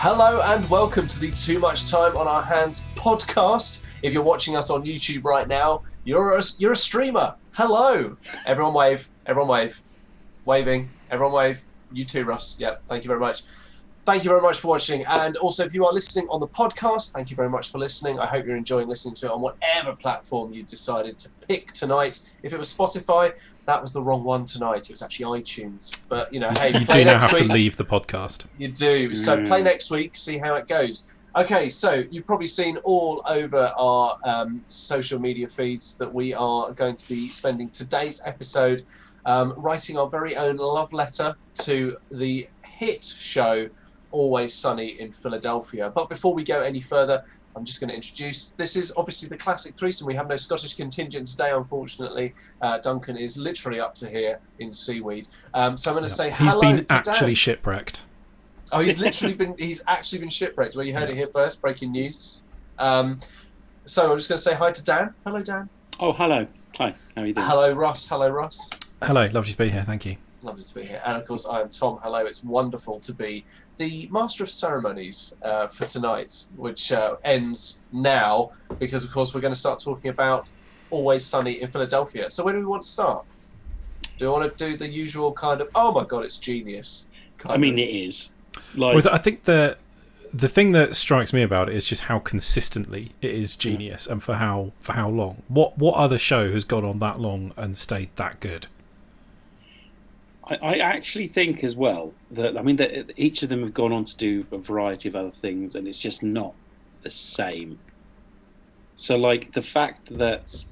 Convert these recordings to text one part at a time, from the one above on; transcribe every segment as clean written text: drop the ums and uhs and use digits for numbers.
Hello and welcome to the Too Much Time on Our Hands podcast. If you're watching us on YouTube right now, you're a streamer. Hello. Everyone wave. Everyone wave. Waving. Everyone wave. You too, Russ. Yep. Thank you very much. Thank you very much for watching. And also, if you are listening on the podcast, thank you very much for listening. I hope you're enjoying listening to it on whatever platform you decided to pick tonight. If it was Spotify, that was the wrong one tonight. It was actually iTunes. But, hey, you do now have to leave the podcast. You do. So play next week, see how it goes. Okay, so you've probably seen all over our social media feeds that we are going to be spending today's episode writing our very own love letter to the hit show Always Sunny in Philadelphia. But before we go any further, I'm just going to introduce, this is obviously the classic threesome. We have no Scottish contingent today, unfortunately. Duncan is literally up to here in seaweed. So I'm going to say hello to Dan. He's been actually shipwrecked. Oh, he's actually been shipwrecked. Well, you heard it here first, breaking news. So I'm just going to say hi to Dan. Hello, Dan. Oh, hello. Hi, how are you doing? Hello, Ross. Hello, Ross. Hello, lovely to be here, thank you. Lovely to be here. And of course, I am Tom. Hello, it's wonderful to be the master of ceremonies for tonight, which ends now because, of course, we're going to start talking about Always Sunny in Philadelphia. So where do we want to start? Do we want to do the usual kind of, oh my God, it's genius? I mean, it is. Well, I think the thing that strikes me about it is just how consistently it is genius, and for how long. What other show has gone on that long and stayed that good? I actually think as well that that each of them have gone on to do a variety of other things, and it's just not the same. So, like, the fact that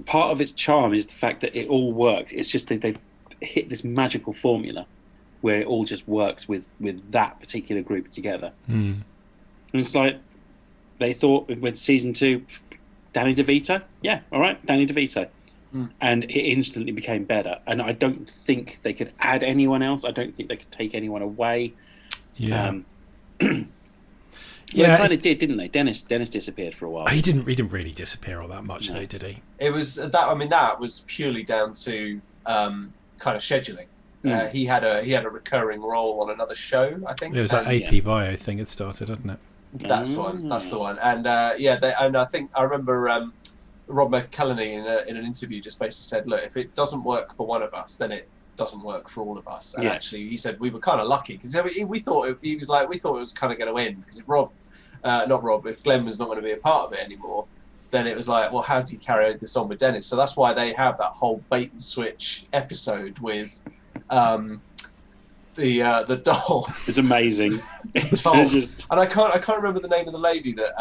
part of its charm is the fact that it all works. It's just that they've hit this magical formula where it all just works with that particular group together. And it's like they thought with season 2, Danny DeVito, yeah, all right, Danny DeVito. And it instantly became better. And I don't think they could add anyone else. I don't think they could take anyone away. Yeah. They kind of did, didn't they? Dennis disappeared for a while. He didn't really disappear all that much, though, did he? It was that. I mean, that was purely down to kind of scheduling. He had a recurring role on another show, I think. It was that AP Bio thing it started, didn't it? That's the one. That's the one. And and I think I remember Rob McElhenney in an interview just basically said, look, if it doesn't work for one of us, then it doesn't work for all of us. And actually, he said we were kind of lucky because we thought it was kind of going to end because if Glenn was not going to be a part of it anymore, then it was like, well, how do you carry this on with Dennis? So that's why they have that whole bait and switch episode with the doll. It's amazing. And I can't remember the name of the lady that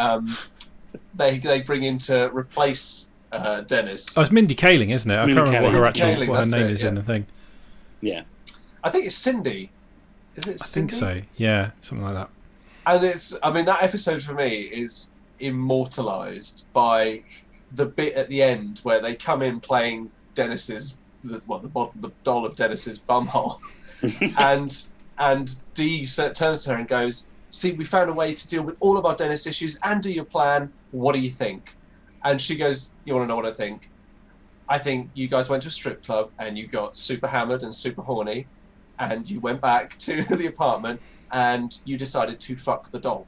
they bring in to replace Dennis. Oh, it's Mindy Kaling, isn't it? I can't remember what her name is in the thing. Yeah. I think it's Cindy. Is it Cindy? I think so. Yeah, something like that. And that episode for me is immortalised by the bit at the end where they come in playing Dennis's the doll of Dennis's bumhole, and Dee turns to her and goes, "See, we found a way to deal with all of our Dennis issues and do your plan. What do you think?" And she goes, "You want to know what I think? I think you guys went to a strip club and you got super hammered and super horny, and you went back to the apartment and you decided to fuck the doll."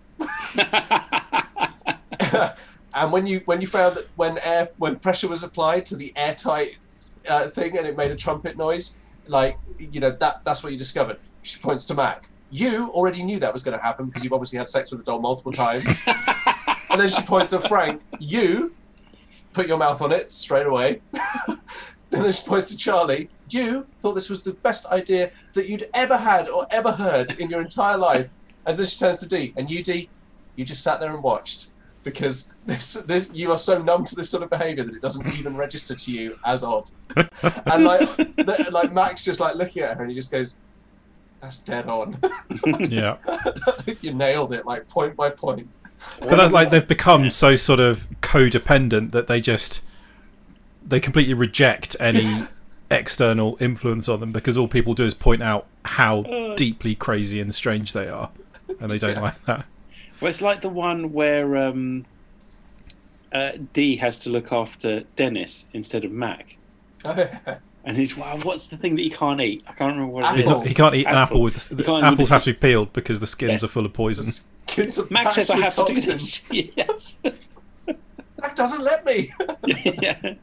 And when you found that when pressure was applied to the airtight thing and it made a trumpet noise, that's what you discovered. She points to Mac. You already knew that was going to happen because you've obviously had sex with the doll multiple times. And then she points at Frank. You put your mouth on it straight away. And then she points to Charlie. You thought this was the best idea that you'd ever had or ever heard in your entire life. And then she turns to Dee. And you, Dee, you just sat there and watched because this you are so numb to this sort of behaviour that it doesn't even register to you as odd. And like Mac's just like looking at her and he just goes, "That's dead on." Yeah. You nailed it, like point by point. But that's like they've become so sort of codependent that they completely reject any external influence on them because all people do is point out how deeply crazy and strange they are, and they don't like that. Well, it's like the one where Dee has to look after Dennis instead of Mac. And he's, wow, what's the thing that he can't eat? I can't remember what it Apples. is. He can't eat an apple with apples have to be peeled because the skins Yeah. are full of poison. Max says I have to do toxins. this. Yes. That doesn't let me. Yeah.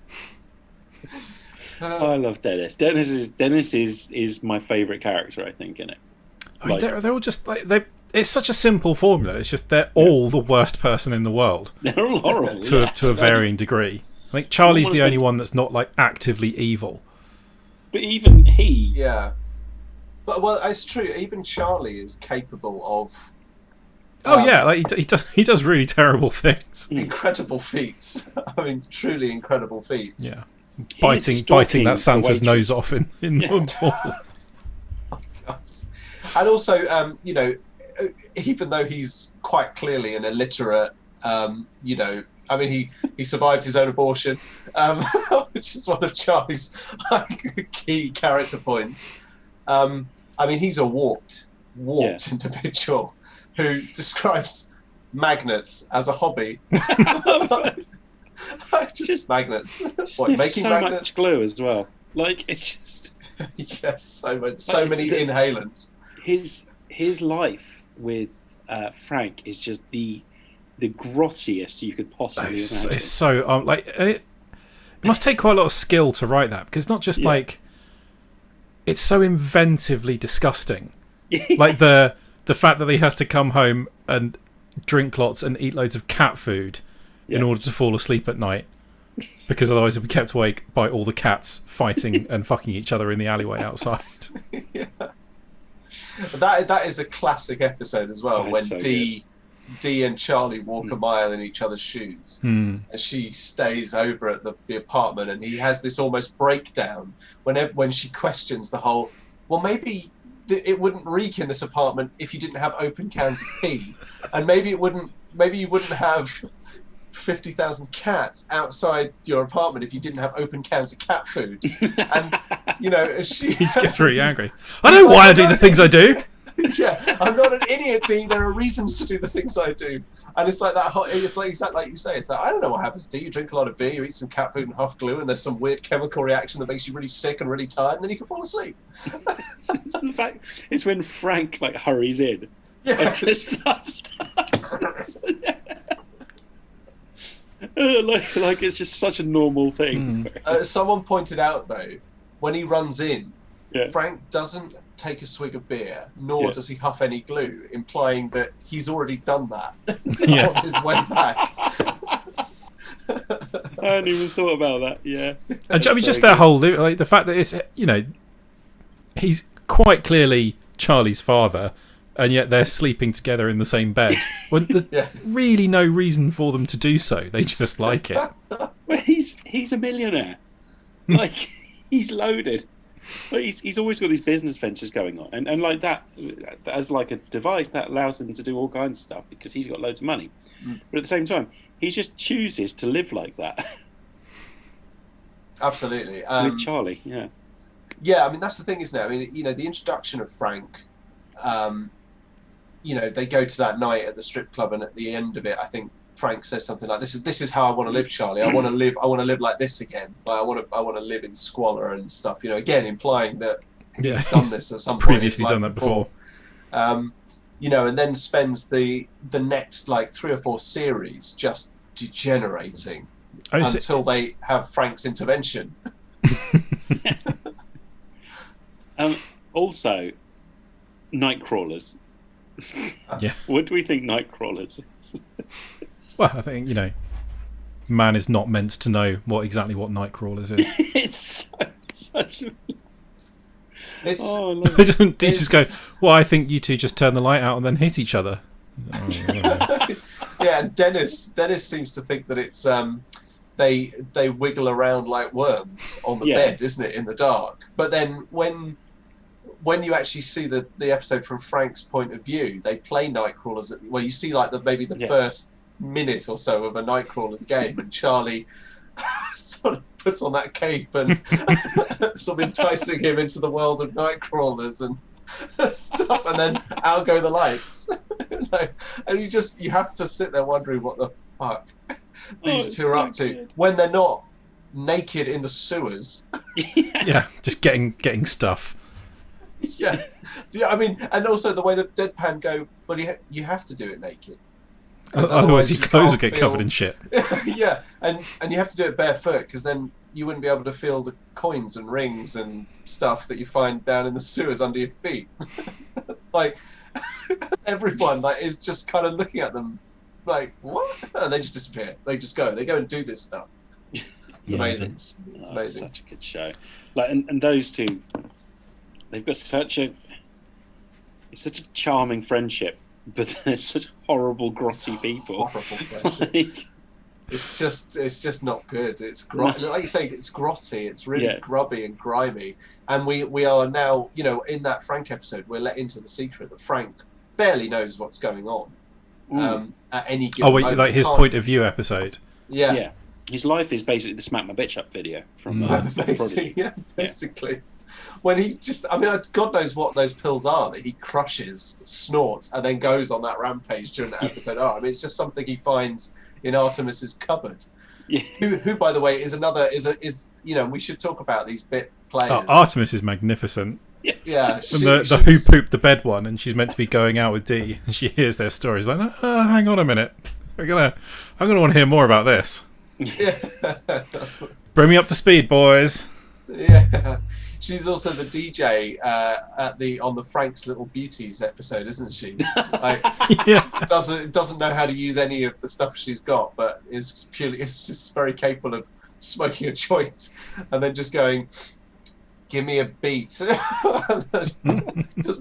I love Dennis. Dennis is my favourite character, I think, in it. I mean, they're all just like it's such a simple formula. It's just they're all the worst person in the world They're all horrible to a varying degree. I think Charlie's the only meant- one that's not like actively evil. But even he, Yeah. But well, it's true. Even Charlie is capable of Oh yeah, like he does really terrible things. incredible feats. I mean, truly incredible feats. Yeah, He's biting that stalking the Santa's waitress. nose off in the wall. And also, you know, even though he's quite clearly an illiterate, you know, I mean, he survived his own abortion, which is one of Charlie's like, key character points. I mean, he's a warped individual who describes magnets as a hobby. just magnets. What, making so magnets? much glue as well. Like it's just Yes, so many inhalants. his life with Frank is just the grottiest you could possibly imagine. It's so like it must take quite a lot of skill to write that because it's not just like it's so inventively disgusting. Like the fact that he has to come home and drink lots and eat loads of cat food in order to fall asleep at night because otherwise he'll be kept awake by all the cats fighting and fucking each other in the alleyway outside. Yeah. That is a classic episode as well, when so Dee and Charlie walk a mile in each other's shoes, and she stays over at the apartment, and he has this almost breakdown when she questions the whole. Well, maybe it wouldn't reek in this apartment if you didn't have open cans of pee, and maybe you wouldn't have 50,000 cats outside your apartment if you didn't have open cans of cat food. And you know, she gets really angry. I know why I do the things I do. Yeah, I'm not an idiot, Dee. There are reasons to do the things I do, and it's like that. It's like exactly like you say. It's like, I don't know what happens, Dee. You drink a lot of beer, you eat some cat food and huff glue, and there's some weird chemical reaction that makes you really sick and really tired, and then you can fall asleep. In fact, it's when Frank like hurries in. Yeah. And just starts. Like it's just such a normal thing. Someone pointed out though, when he runs in, Yeah. Frank doesn't take a swig of beer, nor does he huff any glue, implying that he's already done that on his way back. I hadn't even thought about that. Yeah, And I mean, just that whole like the fact that it's he's quite clearly Charlie's father, and yet they're sleeping together in the same bed. When there's really no reason for them to do so. They just like it. Well, he's a millionaire. Like he's loaded. But he's always got these business ventures going on, and like that as like a device that allows him to do all kinds of stuff because he's got loads of money. But at the same time, he just chooses to live like that. Absolutely. With Charlie, Yeah, I mean that's the thing, isn't it? I mean, you know, the introduction of Frank. You know, they go to that night at the strip club, and at the end of it, I think Frank says something like, "This is how I want to live, Charlie. I want to live like this again. Like, I want to live in squalor and stuff." You know, again implying that he's done this at some point. Previously done that before. You know, and then spends the next like 3 or 4 series just degenerating until they have Frank's intervention. Also, Nightcrawlers. Yeah. What do we think Nightcrawlers is? Well, I think man is not meant to know exactly what Nightcrawlers is. It's such. It's Didn't he just go, well, I think you two just turn the light out and then hit each other. Yeah, and Dennis seems to think that it's they wiggle around like worms on the bed, isn't it, in the dark? But then when you actually see the episode from Frank's point of view, they play Nightcrawlers. You see like maybe the first minute or so of a Nightcrawlers game, and Charlie sort of puts on that cape and sort of enticing him into the world of Nightcrawlers and stuff, and then out go the lights. And you have to sit there wondering what the fuck these two are up to when they're not naked in the sewers. Yeah, just getting stuff. Yeah, I mean, and also the way that Deadpan go, well, you have to do it naked. 'Cause Otherwise, your clothes will can't get covered in shit. Yeah, and you have to do it barefoot because then you wouldn't be able to feel the coins and rings and stuff that you find down in the sewers under your feet. Like everyone is just kind of looking at them like, what? And they just disappear. They just go. They go and do this stuff. It's amazing. It's amazing. Such a good show. Like, and those two, they've got such a charming friendship, but they're such horrible, grotty people. Horrible friendship. It's just not good. It's like you say, it's grotty. It's really grubby and grimy. And we are now, in that Frank episode, we're let into the secret that Frank barely knows what's going on at any given moment. Like his point of view episode. Yeah. His life is basically the Smack My Bitch Up video from basically. When he just, God knows what those pills are that he crushes, snorts, and then goes on that rampage during that episode. It's just something he finds in Artemis's cupboard. Yeah. Who, by the way, is we should talk about these bit players. Oh, Artemis is magnificent. Yeah. And the who pooped the bed one, and she's meant to be going out with Dee, and she hears their stories like, hang on a minute, I'm gonna want to hear more about this. Yeah. Bring me up to speed, boys. Yeah. She's also the DJ on the Frank's Little Beauties episode, isn't she? Doesn't know how to use any of the stuff she's got, but is just very capable of smoking a joint and then just going, "Give me a beat," just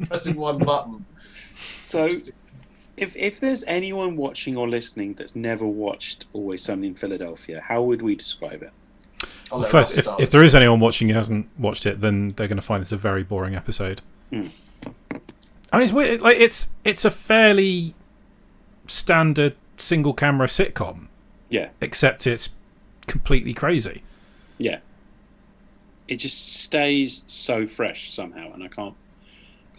pressing one button. So, if there's anyone watching or listening that's never watched Always Sunny in Philadelphia, how would we describe it? Well, first, if there is anyone watching who hasn't watched it, then they're going to find this a very boring episode. It's weird. Like it's a fairly standard single camera sitcom. Yeah. Except it's completely crazy. Yeah. It just stays so fresh somehow, and I can't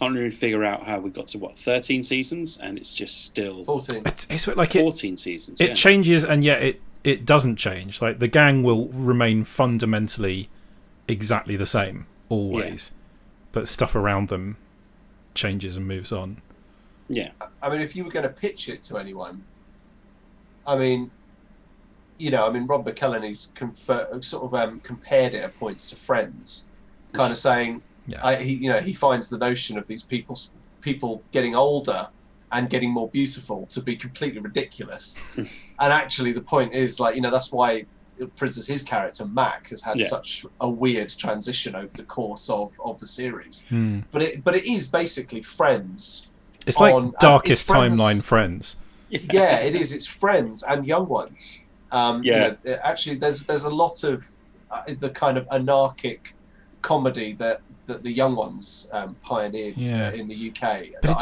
really figure out how we got to 13 seasons, and it's just still 14. It's like 14 seasons. It changes, and yet it doesn't change. Like the gang will remain fundamentally exactly the same always, but stuff around them changes and moves on. Yeah. If you were going to pitch it to anyone, Rob McElhenney's compared it at points to Friends, kind of saying, he finds the notion of these people getting older and getting more beautiful to be completely ridiculous. And actually the point is, that's why, for instance, his character Mac has had such a weird transition over the course of the series. But it is basically Friends. It's like darkest timeline Friends. Yeah, it is. It's Friends and Young Ones. Actually, there's a lot of the kind of anarchic comedy that the Young Ones pioneered in the UK. But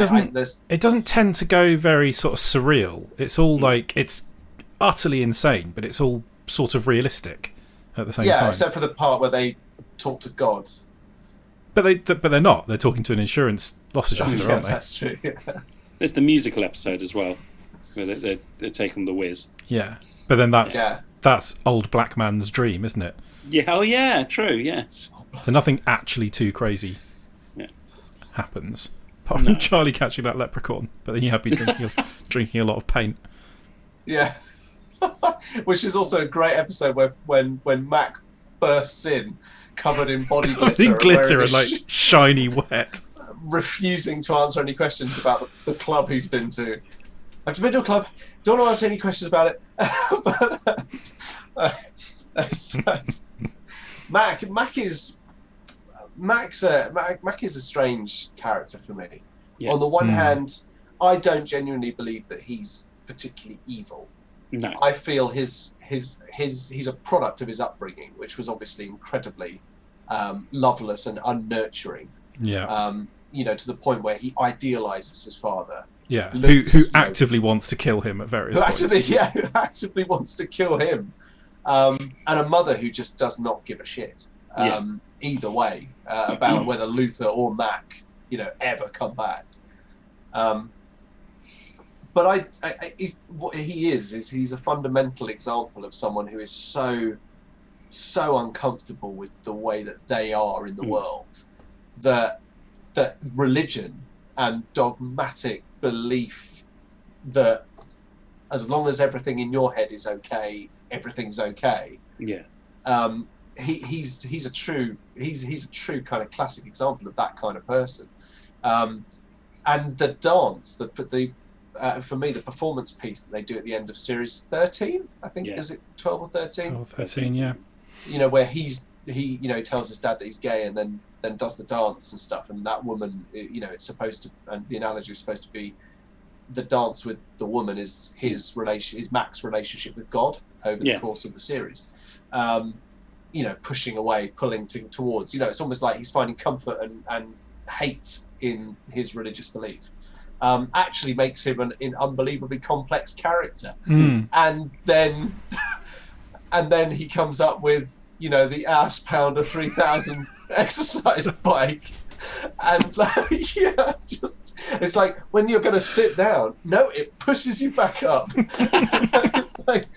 it doesn't tend to go very sort of surreal. It's all like, it's utterly insane, but it's all sort of realistic at the same time. Yeah, except for the part where they talk to God. But they're not. They're talking to an insurance loss adjuster, aren't they? That's true. Yeah. There's the musical episode as well, where they're taking the whiz. Yeah, but then that's old black man's dream, isn't it? Yeah. Oh yeah. True. Yes. So nothing actually too crazy happens. Apart from Charlie catching that leprechaun, but then you have been drinking a lot of paint. Yeah. Which is also a great episode when Mac bursts in covered in body glitter, and like shiny wet, refusing to answer any questions about the club he's been to. I've been to a club, don't want to answer any questions about it. Mac is a strange character for me. Yeah. On the one hand, I don't genuinely believe that he's particularly evil. No. I feel he's a product of his upbringing, which was obviously incredibly loveless and unnurturing. Yeah. To the point where he idealizes his father. Yeah. Who actively wants to kill him at various points. Who actively wants to kill him. And a mother who just does not give a shit. Either way, about whether Luther or Mac, ever come back. But he's a fundamental example of someone who is so so uncomfortable with the way that they are in the world, that religion and dogmatic belief that as long as everything in your head is okay, everything's okay. Yeah. He's a true kind of classic example of that kind of person. And the dance, for me, the performance piece that they do at the end of series 13, I think, is it 12 or 13? 12 or 13, yeah. You know, where he tells his dad that he's gay and then does the dance and stuff, and that woman, you know, it's supposed to, and the analogy is supposed to be the dance with the woman is his Mac's relationship with God over the course of the series. You know, pushing away, pulling towards, you know, it's almost like he's finding comfort and hate in his religious belief. Actually makes him an unbelievably complex character. And then he comes up with, you know, the ass pounder 3000 exercise bike, and like, yeah, just it's like when you're going to sit down, no, it pushes you back up. Like,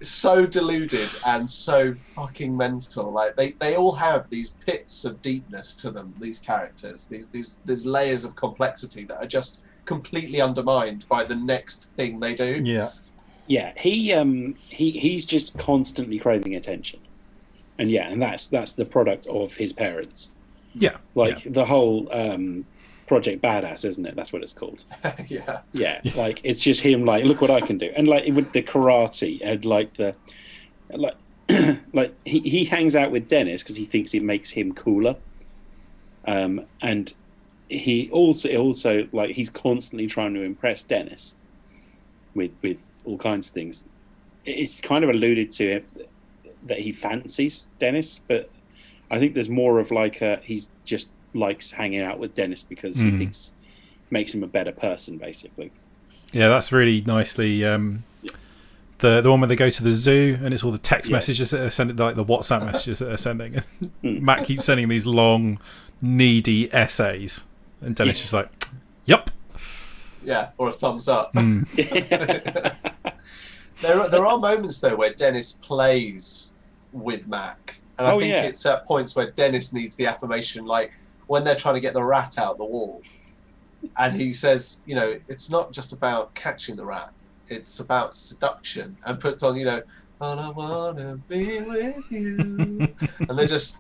so deluded and so fucking mental. Like they all have these pits of deepness to them, these characters, these layers of complexity that are just completely undermined by the next thing they do. He's just constantly craving attention, and that's the product of his parents. The whole Project Badass, isn't it? That's what it's called. Yeah. Like it's just him. Like, look what I can do, and like with the karate and like he hangs out with Dennis because he thinks it makes him cooler. And he also like he's constantly trying to impress Dennis with all kinds of things. It's kind of alluded to him that he fancies Dennis, but I think there's more of like he's just likes hanging out with Dennis because he thinks makes him a better person, basically. Yeah, that's really nicely. The one where they go to the zoo and it's all the text messages that are sending, like the WhatsApp messages that are sending. Matt keeps sending these long, needy essays, and Dennis just like, "Yup." Yeah, or a thumbs up. There are moments though where Dennis plays with Mac, and I think it's at points where Dennis needs the affirmation, like when they're trying to get the rat out the wall, and he says, you know, it's not just about catching the rat, it's about seduction, and puts on, you know, all I wanna be with you, and they're just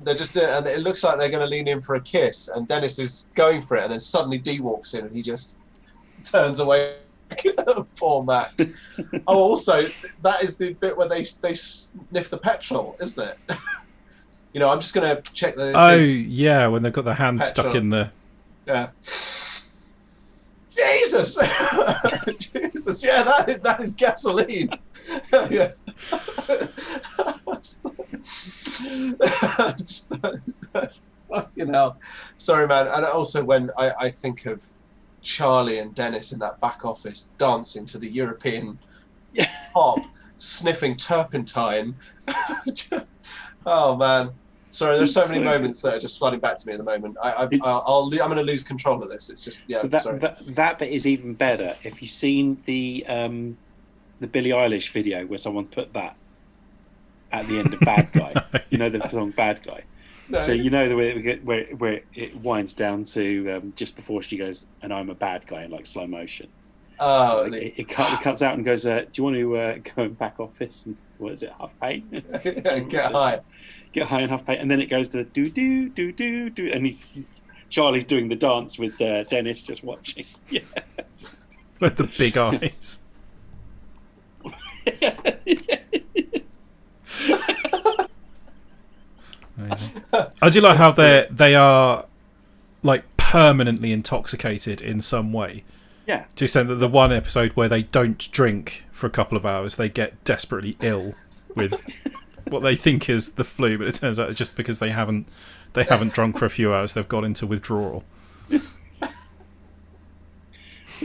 doing, and it looks like they're going to lean in for a kiss, and Dennis is going for it, and then suddenly Dee walks in and he just turns away. Poor Mac. Oh, also that is the bit where they sniff the petrol, isn't it? You know, I'm just going to check that. Yeah, when they've got their hands stuck in the. Yeah. Jesus. Jesus. Yeah, that is gasoline. Yeah. Just fucking hell. Sorry, man. And also when I think of Charlie and Dennis in that back office dancing to the European pop, sniffing turpentine. Oh man, sorry. There's so many moments that are just flooding back to me at the moment. I'm going to lose control of this. It's just So that bit is even better. If you've seen the Billie Eilish video where someone's put that at the end of Bad Guy, you know the song Bad Guy. No. So you know the way where it winds down to just before she goes, and I'm a bad guy in like slow motion. Oh, it cuts out and goes, do you want to go in back office and what is it, half pay? Get high and half pay, and then it goes to do do do do do, and Charlie's doing the dance with Dennis just watching. Yes. With the big eyes. I do like how they are like permanently intoxicated in some way. Yeah. To the extent that the one episode where they don't drink for a couple of hours, they get desperately ill with what they think is the flu, but it turns out it's just because they haven't drunk for a few hours. They've got into withdrawal. There's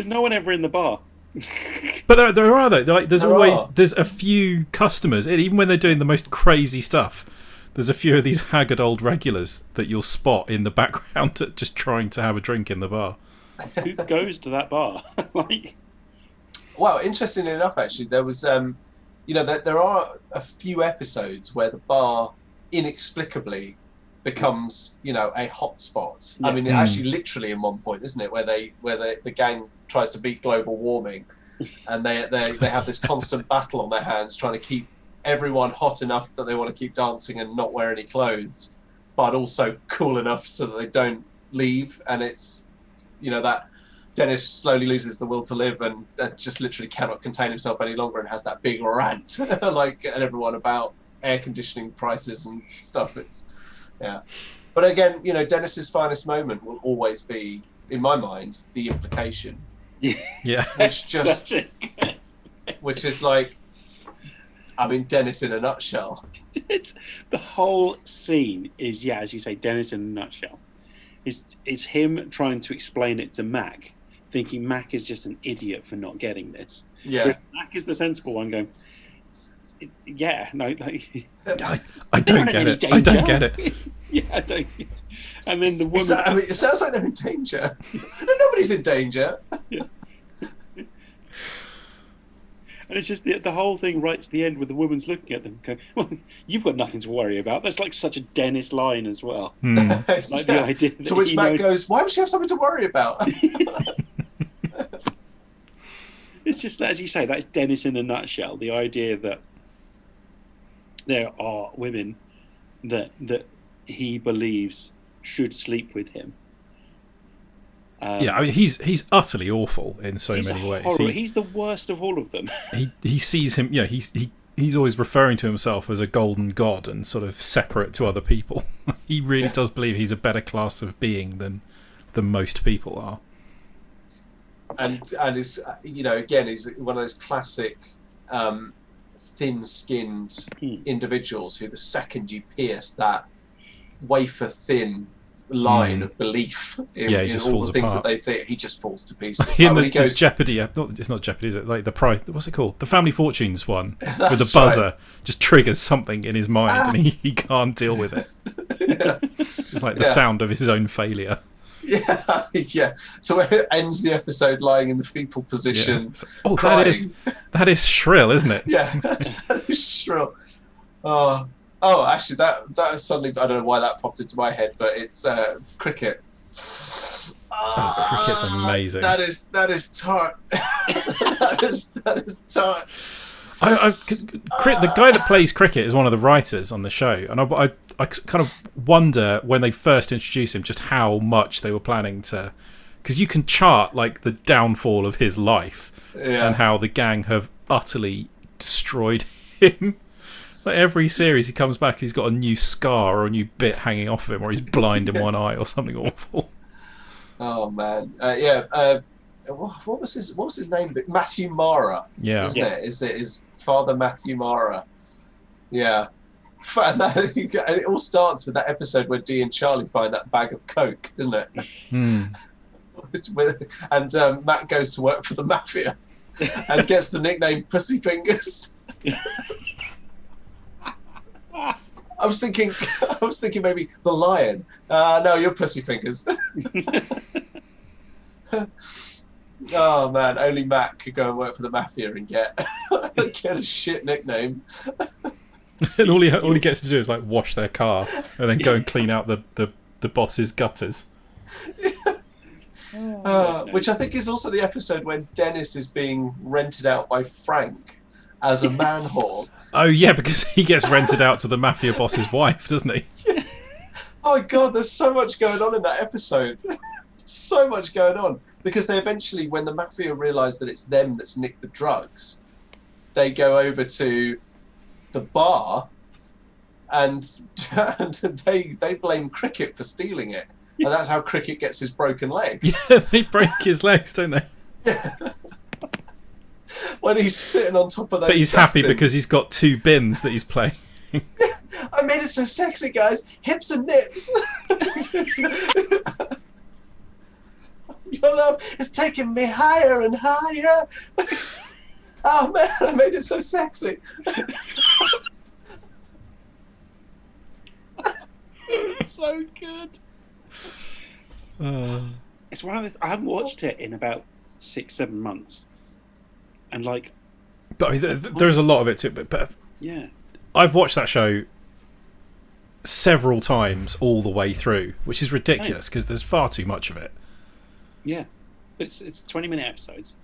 no one ever in the bar. But there are though. Like, there's a few customers, even when they're doing the most crazy stuff. There's a few of these haggard old regulars that you'll spot in the background just trying to have a drink in the bar. Who goes to that bar? Well, interestingly enough, actually, there was you know, that there are a few episodes where the bar inexplicably becomes, you know, a hotspot. I mean, actually, literally in one point, isn't it, where the gang tries to beat global warming, and they have this constant battle on their hands trying to keep everyone hot enough that they want to keep dancing and not wear any clothes, but also cool enough so that they don't leave. And it's, you know, that Dennis slowly loses the will to live and just literally cannot contain himself any longer and has that big rant like at everyone about air conditioning prices and stuff. It's but again, you know, Dennis's finest moment will always be, in my mind, the implication. Yeah. Which is like, I mean, Dennis in a nutshell. The whole scene is, as you say, Dennis in a nutshell. It's him trying to explain it to Mac, thinking Mac is just an idiot for not getting this. Yeah. Whereas Mac is the sensible one going, no, like, I don't get it. I don't get it. I don't. And then the woman. I mean, it sounds like they're in danger. No, nobody's in danger. Yeah. And it's just the whole thing right to the end with the woman's looking at them going, well, you've got nothing to worry about. That's like such a Dennis line as well. Like the idea that to which Matt goes, why would she have something to worry about? It's just, as you say, that's Dennis in a nutshell. The idea that there are women that he believes should sleep with him. I mean, he's utterly awful in so many ways. He's the worst of all of them. He sees him. Yeah, he's always referring to himself as a golden god and sort of separate to other people. He really does believe he's a better class of being than most people are. And is, you know, again, he's one of those classic thin-skinned individuals who, the second you pierce that wafer thin line of belief in all the things that they think, he just falls to pieces. In the Jeopardy, it's not Jeopardy, is it? Like the price, what's it called? The Family Fortunes one, with the buzzer just triggers something in his mind and he can't deal with it. It's like the sound of his own failure. So it ends the episode lying in the fetal position. Oh, that is shrill, isn't it? That is shrill. Actually, that is suddenly, I don't know why that popped into my head, but it's cricket. Cricket's amazing. That is tart. that is tart. The guy that plays cricket is one of the writers on the show, and I kind of wonder when they first introduced him just how much they were planning to, because you can chart like the downfall of his life and how the gang have utterly destroyed him. Like every series he comes back, he's got a new scar or a new bit hanging off of him, or he's blind in one eye or something awful. Oh man, what was his name? Matthew Mara. Isn't it? Is it his father, Matthew Mara? Yeah. And it all starts with that episode where Dee and Charlie find that bag of coke, isn't it? And Matt goes to work for the mafia and gets the nickname Pussy Fingers. I was thinking maybe the lion. No, you're Pussy Fingers. Oh man, only Matt could go and work for the mafia and get a shit nickname. And all he gets to do is like wash their car and then go and clean out the boss's gutters. Which I think is also the episode when Dennis is being rented out by Frank as a man whore. Oh yeah, because he gets rented out to the mafia boss's wife, doesn't he? Oh my god, there's so much going on in that episode. So much going on. Because they eventually, when the mafia realise that it's them that's nicked the drugs, they go over to the bar and they blame Cricket for stealing it. And that's how Cricket gets his broken legs. Yeah, they break his legs, don't they? Yeah. When he's sitting on top of those. But he's happy because he's got 2 bins that he's playing. I made it so sexy, guys. Hips and nips. Your love is taking me higher and higher. Oh man, I made it so sexy. It's so good. It's one of the, I haven't watched it in about 6-7 months, and like But I mean, there's a lot of it too. But Yeah. I've watched that show several times all the way through, which is ridiculous because there's far too much of it. Yeah. But it's 20-minute episodes.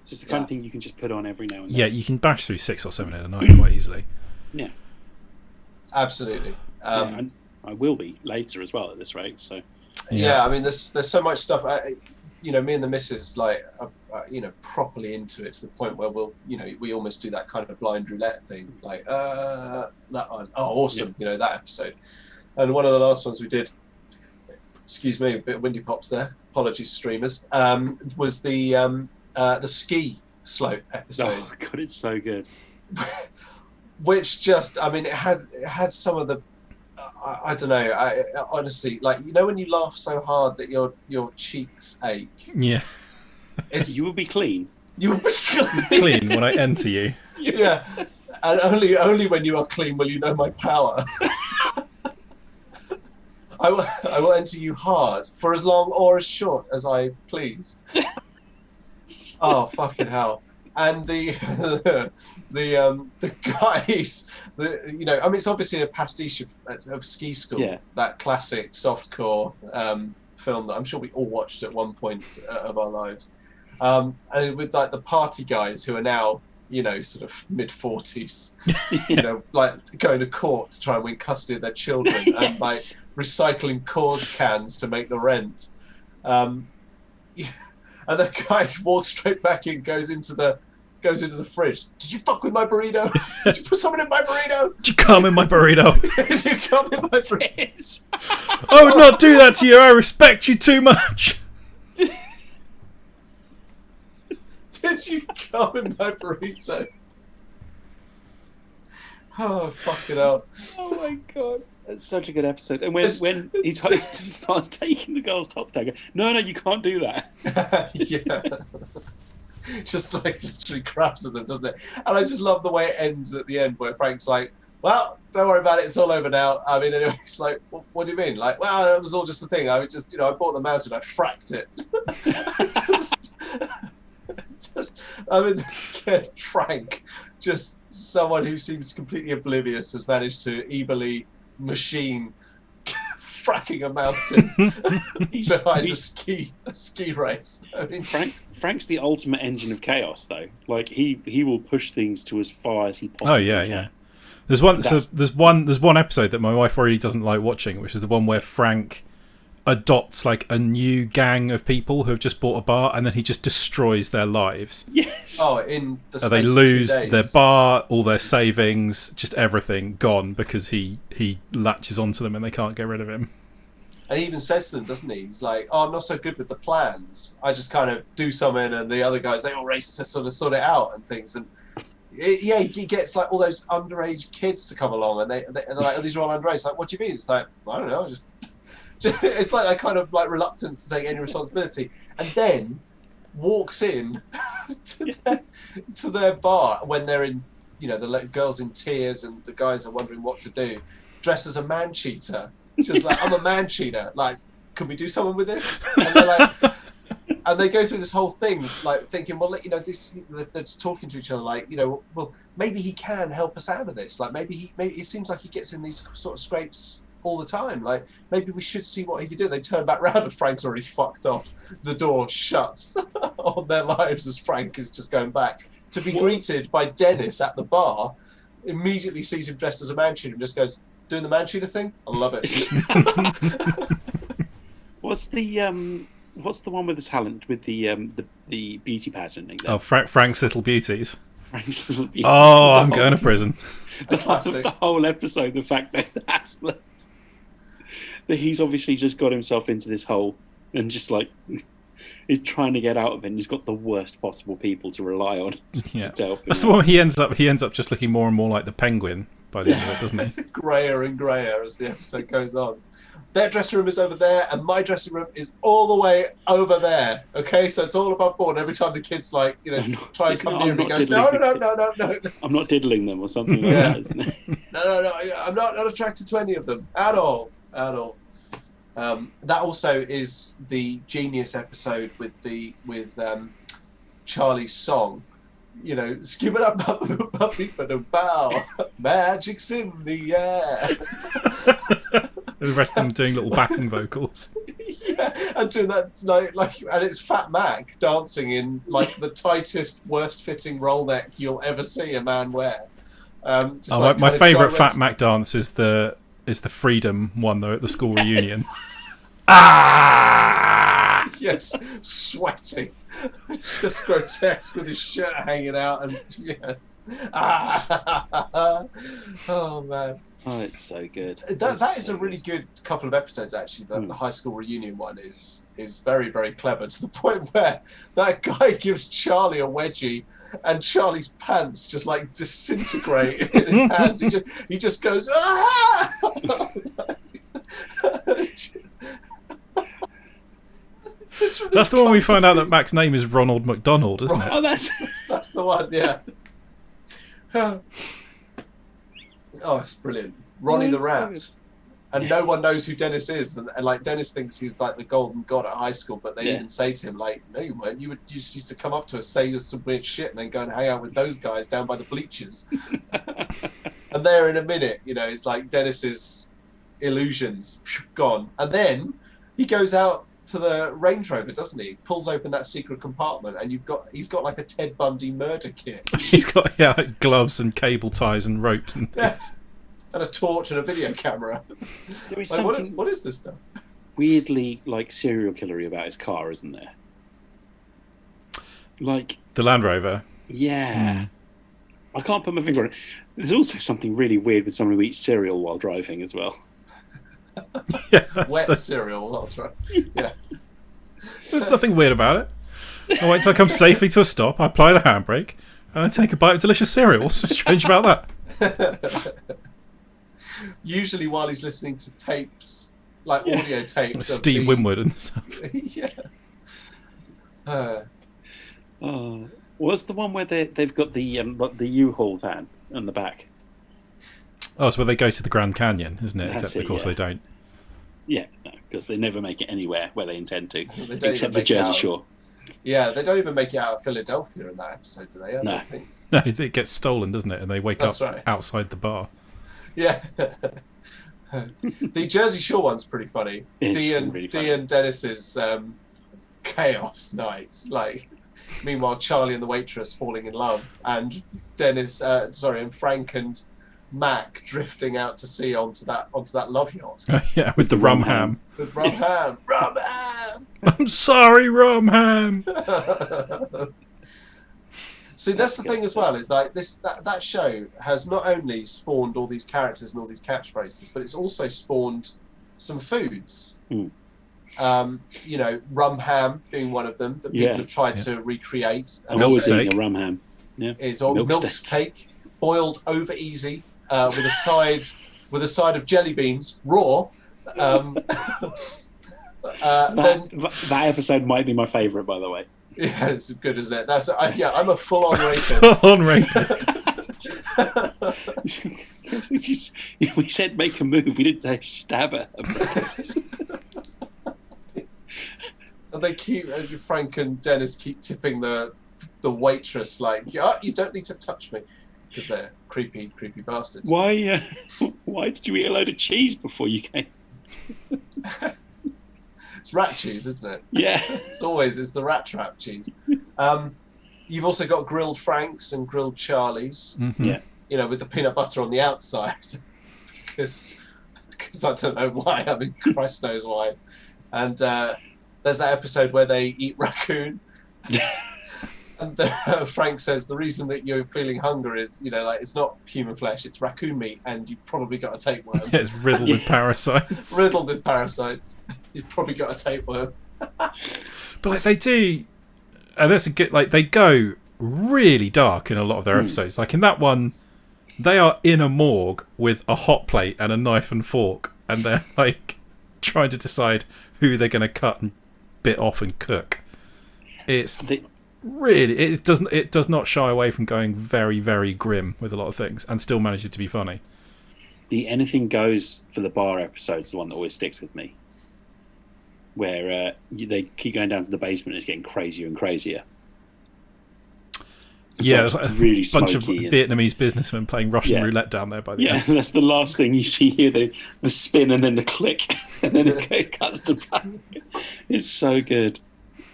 It's just the kind of thing you can just put on every now and then. Yeah, you can bash through 6 or 7 in a night quite easily. Yeah. Absolutely. And I will be later as well at this rate. So. Yeah, I mean, there's so much stuff. You know, me and the missus you know, properly into it to the point where we'll, you know, we almost do that kind of blind roulette thing, like that one. Oh, awesome! You know, that episode. And one of the last ones we did, excuse me, a bit of windy pops there. Apologies, streamers. Was the ski slope episode. Oh God, it's so good. Which just, I mean, it had some of the. I don't know. I honestly, like, you know, when you laugh so hard that your cheeks ache. Yeah. You will be clean. You will be clean when I enter you. Yeah, and only when you are clean will you know my power. I will enter you hard for as long or as short as I please. Oh, fucking hell! And the guys, you know, I mean, it's obviously a pastiche of Ski School, that classic softcore film that I'm sure we all watched at one point of our lives, and with like the party guys who are now, you know, sort of mid-40s, you know, like going to court to try and win custody of their children and like recycling cause cans to make the rent. And the guy walks straight back in, goes into the fridge. Did you fuck with my burrito? Did you put something in my burrito? Did you come in my burrito? Did you come in my burrito? I would not do that to you. I respect you too much. Did you come in my burrito? Oh, fucking hell. Oh my God. It's such a good episode. And when he starts taking the girl's top down, no, you can't do that. Yeah. Just like literally grabs at them, doesn't it? And I just love the way it ends at the end where Frank's like, well, don't worry about it, it's all over now. I mean, anyway, it's like, what do you mean? Like, well, that was all just a thing. I was just, you know, I bought the mountain, I fracked it. I mean, Frank, just someone who seems completely oblivious, has managed to evilly machine fracking a mountain behind a ski race. I mean, Frank's the ultimate engine of chaos, though. Like he will push things to as far as he possibly can. Yeah. There's one episode that my wife really doesn't like watching, which is the one where Frank adopts like a new gang of people who have just bought a bar, and then he just destroys their lives. Yes. Oh, in the space they of 2 lose days. their bar, all their savings, just everything gone because he latches onto them and they can't get rid of him. And he even says to them, doesn't he? He's like, "Oh, I'm not so good with the plans. I just kind of do something, and the other guys, they all race to sort of sort it out and things." And he gets like all those underage kids to come along, and they're like, "Oh, these are all underage." Like, what do you mean? It's like, I don't know, just it's like that kind of like reluctance to take any responsibility, and then walks in to their bar when they're in, you know, the girls in tears and the guys are wondering what to do, dressed as a man cheater. Just like, I'm a man cheater. Like, can we do something with this? And they're like, and they go through this whole thing, like thinking, well, you know, they're just talking to each other, like, you know, well, maybe he can help us out of this. Like, maybe it seems like he gets in these sort of scrapes all the time. Like, maybe we should see what he can do. They turn back round and Frank's already fucked off. The door shuts on their lives as Frank is just going back to be greeted by Dennis at the bar. Immediately sees him dressed as a man cheater and just goes, doing the man cheater thing? I love it. What's the one with the talent with the beauty pageant thing? Oh, Frank's Little Beauties. Frank's Little Beauties. Oh, I'm going to prison. The whole episode, the fact that that he's obviously just got himself into this hole and just like is trying to get out of it, and he's got the worst possible people to rely on to tell him. That's the one he ends up just looking more and more like the Penguin by the end of it, doesn't he? Grayer and grayer as the episode goes on. Their dressing room is over there, and my dressing room is all the way over there. Okay, so it's all above board. Every time the kids, like, you know, try and come near me, he goes, no. I'm not diddling them or something like that, isn't it? No. I'm not attracted to any of them at all. That also is the genius episode with Charlie's song, you know, skip it up, puppy, but a bow, magic's in the air. The rest of them doing little backing vocals. Yeah, and doing that like, and it's Fat Mac dancing in like the tightest, worst-fitting roll neck you'll ever see a man wear. My favourite Fat Mac dance is the Freedom one though at the school reunion. Ah! Yes, sweating, it's just grotesque with his shirt hanging out, and yeah. Ah! Oh man. Oh, it's so good. That is a really good couple of episodes actually. The high school reunion one is very, very clever, to the point where that guy gives Charlie a wedgie and Charlie's pants just like disintegrate in his hands. He just goes, ah! That's the one we find out that Mac's name is Ronald McDonald, isn't it? Oh, that's the one, yeah. Oh, it's brilliant. Ronnie the Rat. And no one knows who Dennis is. And like, Dennis thinks he's like the golden god at high school, but they even say to him, like, no, you weren't. You just used to come up to us, say some weird shit, and then go and hang out with those guys down by the bleachers. And there in a minute, you know, it's like Dennis's illusions gone. And then he goes out to the Range Rover, doesn't he? Pulls open that secret compartment, and he's got like a Ted Bundy murder kit. He's got like gloves and cable ties and ropes and things. And a torch and a video camera. There is like, what is this stuff? Weirdly, like, serial killery about his car, isn't there? Like the Land Rover. Yeah. I can't put my finger on it. There's also something really weird with someone who eats cereal while driving as well. Yeah, wet cereal while driving. Yes. There's nothing weird about it. I wait till I come safely to a stop, I apply the handbrake, and I take a bite of delicious cereal. What's so strange about that? Usually while he's listening to tapes, like audio tapes. Steve Winwood and stuff. Yeah. What's the one where they've got the U-Haul van on the back? Oh, it's where they go to the Grand Canyon, isn't it? That's Except, of course, they don't. Yeah, no, because they never make it anywhere where they intend to, they except for Jersey Shore. Yeah, they don't even make it out of Philadelphia in that episode, do they? I don't think. No, it gets stolen, doesn't it? And they wake up right. outside the bar. Yeah. The Jersey Shore one's pretty funny. Dee and Dennis's chaos nights. Like, meanwhile, Charlie and the waitress falling in love, and and Frank and Mac drifting out to sea onto that love yacht. Yeah, with the rum ham. With rum ham. Rum ham! I'm sorry, rum ham! See, that's the thing as well, is like that show has not only spawned all these characters and all these catchphrases, but it's also spawned some foods. You know, rum ham being one of them that people have tried to recreate. And milk steak. A rum ham. Yeah. Is all milk steak, boiled over easy, with a side of jelly beans, raw. That episode might be my favourite, by the way. Yeah, it's good, isn't it? I'm a full-on rapist. Full-on rapist. We said make a move. We didn't say stab her. And they keep, Frank and Dennis keep tipping the waitress like, oh, you don't need to touch me, because they're creepy bastards. Why did you eat a load of cheese before you came? It's rat cheese, isn't it? Yeah. It's the rat trap cheese. You've also got grilled Franks and grilled Charlies. Mm-hmm. Yeah. You know, with the peanut butter on the outside, because I don't know why. I mean, Christ knows why. And there's that episode where they eat raccoon. And Frank says the reason that you're feeling hunger is, you know, like, it's not human flesh, it's raccoon meat, and you've probably got a tapeworm. Yeah, it's riddled with parasites. Riddled with parasites. You've probably got a tapeworm. But like they do, and that's a good. Like they go really dark in a lot of their episodes. Like in that one, they are in a morgue with a hot plate and a knife and fork, and they're like trying to decide who they're going to cut and bit off and cook. Really, it does not shy away from going very, very grim with a lot of things, and still manages to be funny. The anything goes for the bar episode's the one that always sticks with me, where they keep going down to the basement and it's getting crazier and crazier. Yeah, So there's it's like really a bunch of smoky and- Vietnamese businessmen playing Russian Yeah. roulette down there by the Yeah, end. that's the last thing you see here, the spin and then the click, and then it cuts to black. It's so good.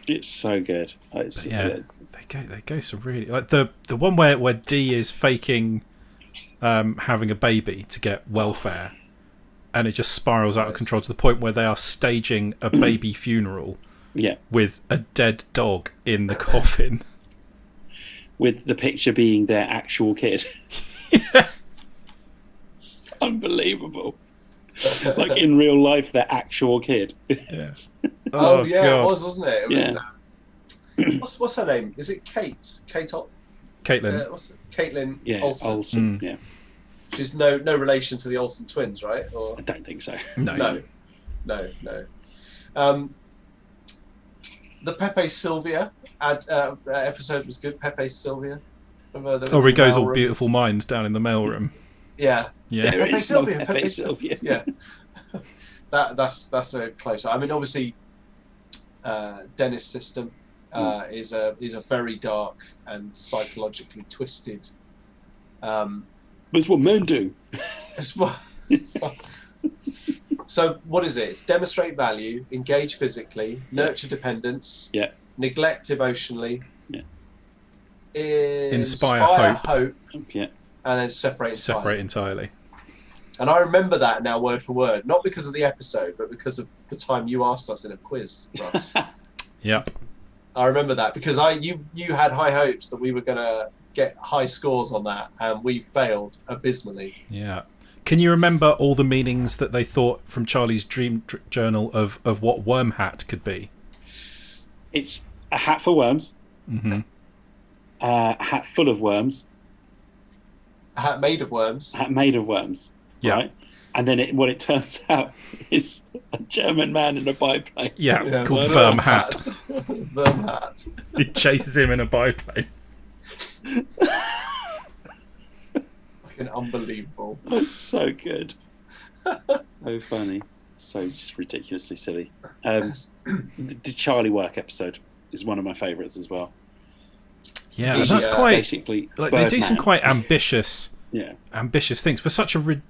It's so good. It's, But yeah, they go some really like the one where D is faking having a baby to get welfare, and it just spirals out of control to the point where they are staging a baby funeral yeah, with a dead dog in the coffin. with the picture being their actual kid. It's unbelievable. Like in real life, their actual kid. Yeah. Oh, yeah, God. it was, wasn't it? It was. Yeah. What's her name? Is it Kate? Caitlin. What's it? Caitlin Yeah, Olsen. Yeah, She's no relation to the Olsen twins, right? Or I don't think so. No. no. The Pepe Sylvia episode was good. Pepe Sylvia. Oh, he goes all beautiful mind down in the mailroom. Yeah. Yeah. There Pepe is no Sylvia. Pepe Sylvia. Yeah. That's a close. I mean, obviously, Dennis' system is a very dark and psychologically twisted. That's what men do. As well. So what is it? It's demonstrate value, engage physically, nurture dependence, Yeah. neglect emotionally, Yeah. Inspire hope, Yeah. and then separate Entirely. And I remember that now word for word, not because of the episode, but because of the time you asked us in a quiz, Russ. Yep. I remember that because you had high hopes that we were going to get high scores on that, and we failed abysmally. Yeah. Can you remember all the meanings that they thought from Charlie's dream journal of what worm hat could be? It's a hat for worms, Mm-hmm. a hat full of worms, A hat made of worms. a hat made of worms. Yeah. Right? And then what it turns out is a German man in a biplane. Yeah, called Worm Hat. Worm hat. He chases him in a biplane. Fucking unbelievable. It's so good. So funny. So just ridiculously silly. The Charlie Work episode is one of my favourites as well. Yeah, and that's quite basically like they do some Birdman. quite ambitious things for such a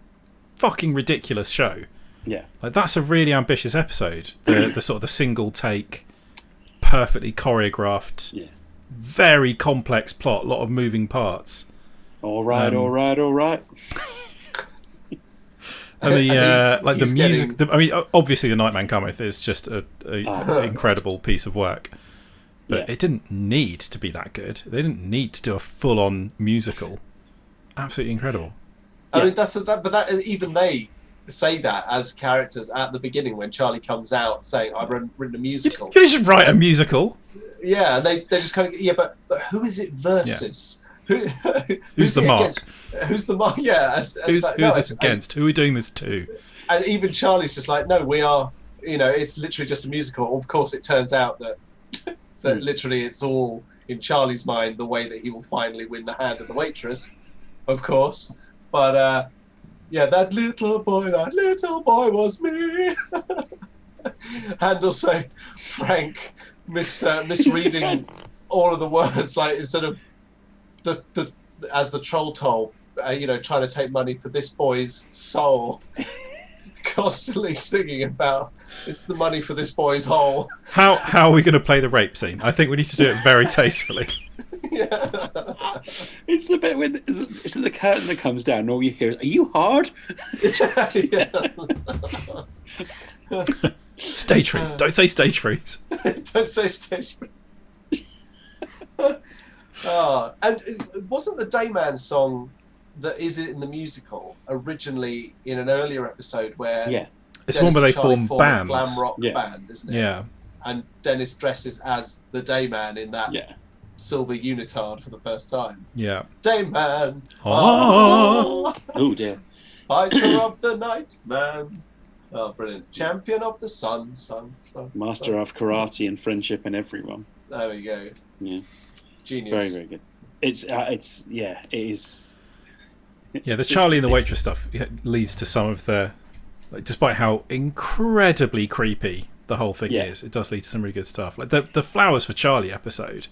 fucking ridiculous show. Yeah. Like that's a really ambitious episode. The sort of the single take, perfectly choreographed, very complex plot, a lot of moving parts. All right. And the And the music. I mean, obviously, the Nightman Cometh is just an incredible piece of work, but it didn't need to be that good. They didn't need to do a full-on musical. Absolutely incredible. I mean, but even they say that as characters at the beginning when Charlie comes out saying, "I've written a musical." You just write a musical. Yeah, and they just kind of but who is it versus? Who's the mark? Who's the mark? Yeah. Who's this against? Who are we doing this to? And even Charlie's just like, no, we are. It's literally just a musical. Of course, it turns out that literally it's all in Charlie's mind the way that he will finally win the hand of the waitress, of course. But that little boy was me. And also Frank misreading all of the words, like instead of the as the troll told, trying to take money for this boy's soul, constantly singing about it's the money for this boy's hole. How are we going to play the rape scene? I think we need to do it very tastefully. Yeah. It's the bit when it's the curtain that comes down and all you hear is, "Are you hard?" Stage freeze. Don't say stage freeze. Don't say stage freeze. And wasn't the Dayman song that is in the musical originally in an earlier episode where It's Dennis one where they and Charlie form bands. a glam rock band, isn't it? Yeah. And Dennis dresses as the Dayman in that silver unitard for the first time. Yeah. Dayman. Oh. Oh dear. Fighter of the night, man. Oh, brilliant. Champion of the sun. Master of karate and friendship and everyone. There we go. Yeah. Genius. Very, very good. It is. Yeah, the Charlie and the waitress stuff leads to some of the, like, despite how incredibly creepy the whole thing is, it does lead to some really good stuff. Like the Flowers for Charlie episode,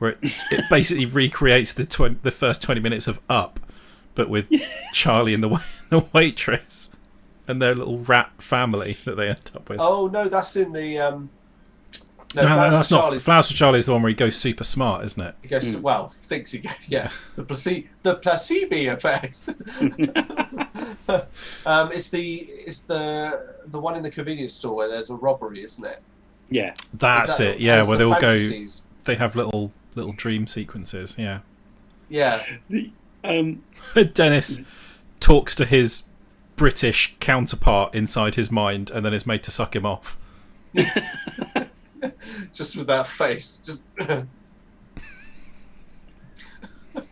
where it basically recreates the first 20 minutes of Up, but with Charlie and the waitress and their little rat family that they end up with. Oh no, that's in the No, that's not. Flowers for Charlie is the one where he goes super smart, isn't it? He goes well. He thinks he goes. Yeah, the placebo effect. It's the one in the convenience store where there's a robbery, isn't it? Yeah, that's it. Yeah, where they all fantasies? They have little dream sequences. Yeah. Yeah. Dennis talks to his British counterpart inside his mind, and then is made to suck him off. Just with that face,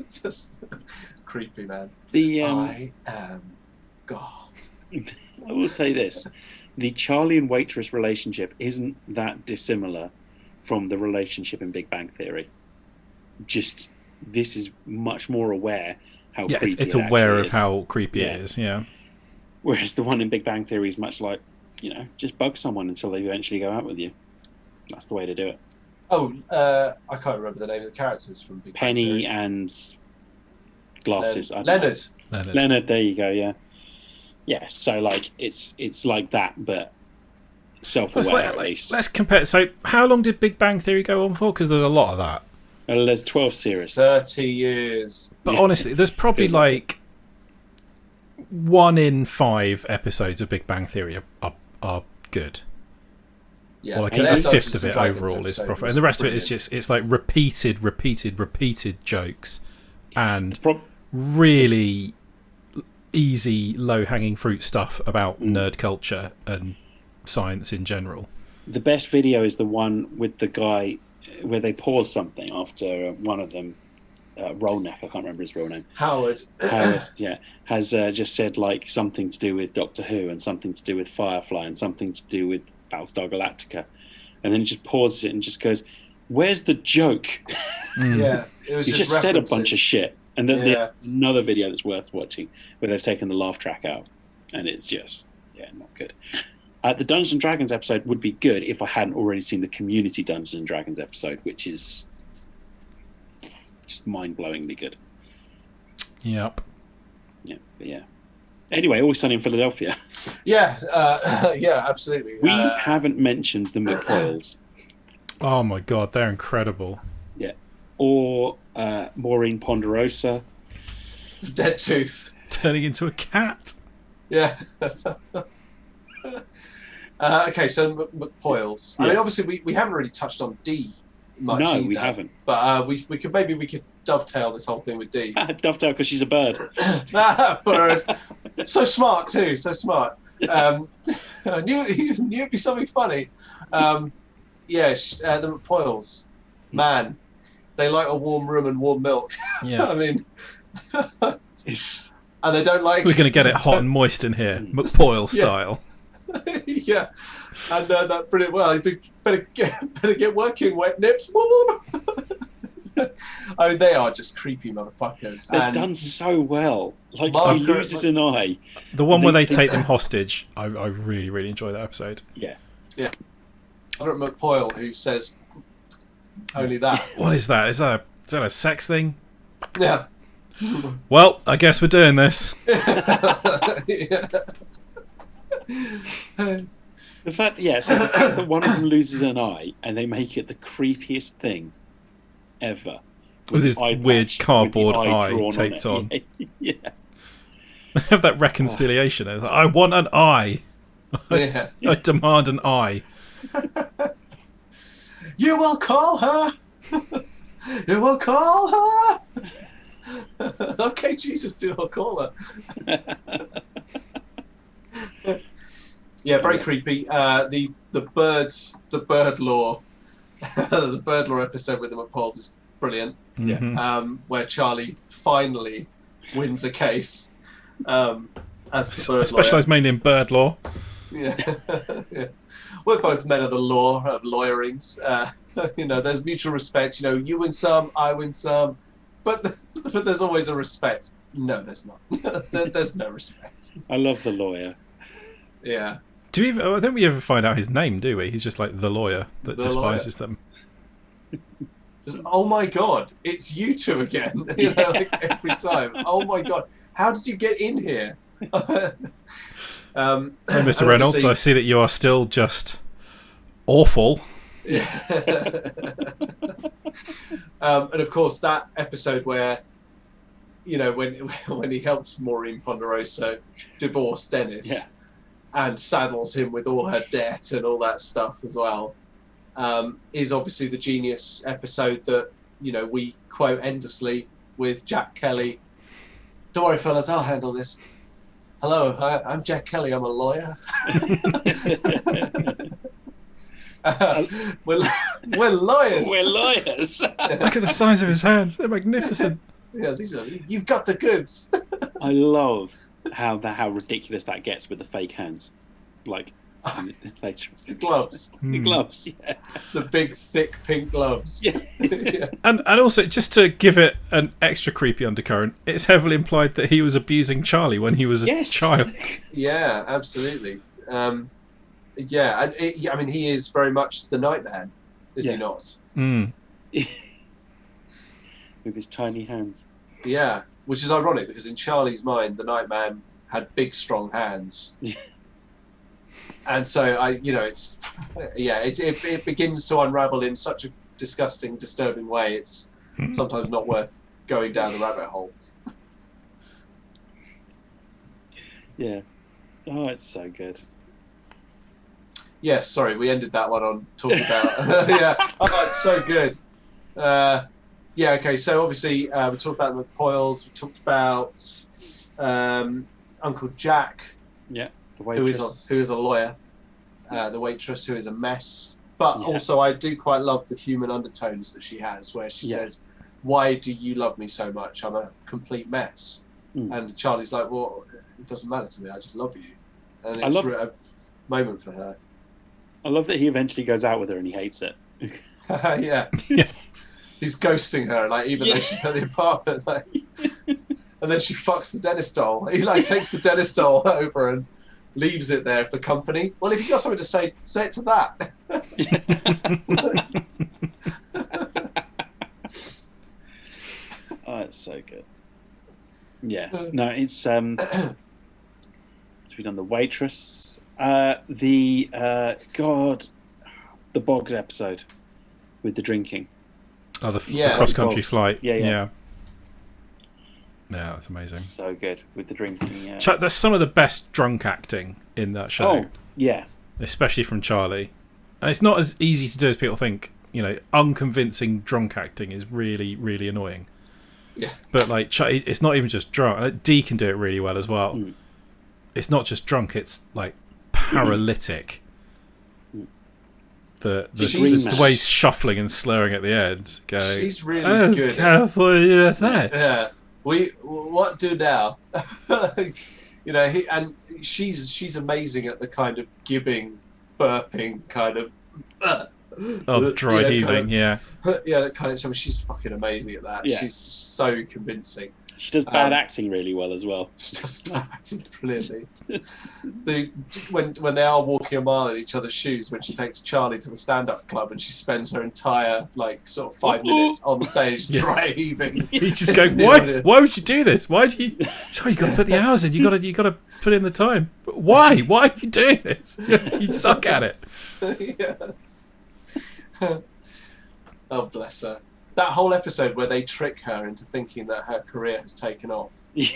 just creepy, man. I am God. I will say this: the Charlie and waitress relationship isn't that dissimilar from the relationship in Big Bang Theory. Just this is much more aware how creepy it's aware of is. how creepy it is. Yeah. Whereas the one in Big Bang Theory is much like, just bug someone until they eventually go out with you. That's the way to do it. Oh, I can't remember the name of the characters from Big Bang Theory. Penny and Glasses. Leonard. There you go. Yeah. Yeah. So like it's like that, but self-aware at least. Let's compare. So how long did Big Bang Theory go on for? Because there's a lot of that. Well, there's 12 series. 30 years. But honestly, there's probably like 1 in 5 episodes of Big Bang Theory are good. Yeah, or like a fifth of it overall is profit, and the rest of it is it's like repeated jokes and really easy low-hanging fruit stuff about nerd culture and science in general. The best video is the one with the guy where they pause something after one of them, Rolnack, I can't remember his real name. Howard, yeah, has just said like something to do with Doctor Who and something to do with Firefly and something to do with Battlestar Galactica, and then he just pauses it and just goes, "Where's the joke?" Yeah, it was he just said a bunch of shit. And then there's another video that's worth watching where they've taken the laugh track out, and it's just not good. The Dungeons and Dragons episode would be good if I hadn't already seen the Community Dungeons and Dragons episode, which is just mind-blowingly good. Yep. Yeah, but yeah. Anyway, Always Sunny in Philadelphia. Yeah, yeah, absolutely. We haven't mentioned the McCoyles. Oh my god, they're incredible. Yeah. Or Maureen Ponderosa. Dead Tooth. Turning into a cat. Yeah. Okay, so McCoyles. Yeah. I mean, obviously, we haven't really touched on D much either. We haven't. But we could dovetail this whole thing with D. Dovetail because she's a bird. Bird. So smart, too. So smart. I knew it'd be something funny. The McCoyles. Man, they like a warm room and warm milk. Yeah. I mean... and they don't like... We're going to get it hot and moist in here. McPoyle style. Yeah, and that brilliant. Well, you better get working, wet nips. I mean, they are just creepy motherfuckers. They're done so well. Like he loses an eye. The one where they take them hostage. I really, really enjoy that episode. Yeah. Margaret McPoyle, who says only that. What is that? Is that a sex thing? Yeah. Well, I guess we're doing this. The fact that one of them loses an eye and they make it the creepiest thing ever. With his weird cardboard eye taped on. Yeah. They have that reconciliation. It's like, I want an eye. I demand an eye. You will call her. You will call her. Okay, Jesus, do I'll call her. Yeah, very creepy. The bird law, the bird law episode with the McPauls is brilliant. Mm-hmm. Where Charlie finally wins a case as the bird specialised mainly in bird law. Yeah. Yeah. We're both men of the law, of lawyerings. There's mutual respect. You win some, I win some, but there's always a respect. No, there's not. There's no respect. I love the lawyer. Yeah. I don't think we ever find out his name, do we? He's just like the lawyer that despises them. Just, oh my god, it's you two again. You know, like every time. Oh my god, how did you get in here? Hey, And Mr. Reynolds, obviously- I see that you are still just awful. Yeah. And of course, that episode where, you know, when he helps Maureen Ponderosa divorce Dennis, Yeah. and saddles him with all her debt and all that stuff as well, is obviously the genius episode that, you know, we quote endlessly with Jack Kelly. Don't worry, fellas, I'll handle this. Hello, I'm Jack Kelly. I'm a lawyer. We're lawyers. We're lawyers. Look at the size of his hands. They're magnificent. Yeah, you've got the goods. I love how ridiculous that gets with the fake hands, like later. Gloves. The gloves, yeah. The big, thick pink gloves. Yeah. Yeah. And also, just to give it an extra creepy undercurrent, it's heavily implied that he was abusing Charlie when he was a Yes. child. Yeah, absolutely. Yeah, and I mean, he is very much the Nightman, is he Yeah. not? Mm. With his tiny hands. Yeah, which is ironic because in Charlie's mind, the Nightman had big, strong hands. Yeah. And so it's it begins to unravel in such a disgusting, disturbing way. It's sometimes not worth going down the rabbit hole. Yeah. Oh, it's so good. Yes, sorry, we ended that one on talking about. Yeah, oh, it's so good. Yeah, okay. So obviously, we talked about the McPoyles. We talked about Uncle Jack, Yeah. The who waitress. is a lawyer. The waitress, who is a mess. But Yeah. also, I do quite love the human undertones that she has, where she Yeah. says, "Why do you love me so much? I'm a complete mess." Mm. And Charlie's like, "Well, it doesn't matter to me. I just love you." And I it's love- a moment for her. I love that he eventually goes out with her and he hates it. Yeah. Yeah. He's ghosting her, like, even though she's at the apartment, like, and then she fucks the dentist doll. He like takes the dentist doll over and leaves it there for company. Well, if you got something to say it to that. Oh, it's so good. Yeah. No, it's we've done the waitress. The Boggs episode with the drinking. Oh, the Yeah. cross-country Bob's. flight. Yeah. Yeah, that's amazing. So good with the drinking. Yeah. There's some of the best drunk acting in that show, Oh, yeah. especially from Charlie. And it's not as easy to do as people think. You know, unconvincing drunk acting is really, really annoying. Yeah. But like, it's not even just drunk. Like, Dee can do it really well as well. Mm. It's not just drunk; it's like paralytic. Mm. The She's- way he's shuffling and slurring at the end. Going, She's really "Oh, good. careful, you say." Yeah. What do now? You know, she's amazing at the kind of gibbing, burping kind of. Oh, the dry kind heaving, of- yeah. Yeah, that kind of. I mean, she's fucking amazing at that. Yeah. She's so convincing. She does bad Um, acting really well as well. She does acting brilliantly. When they are walking a mile in each other's shoes, when she takes Charlie to the stand-up club and she spends her entire sort of 5 minutes on stage Yeah. dry heaving. He's just going, why would you do this? Why do you? Oh, you got to put the hours in. You got to put in the time. But why? Why are you doing this? You suck at it. Yeah. Oh, bless her. That whole episode where they trick her into thinking that her career has taken off.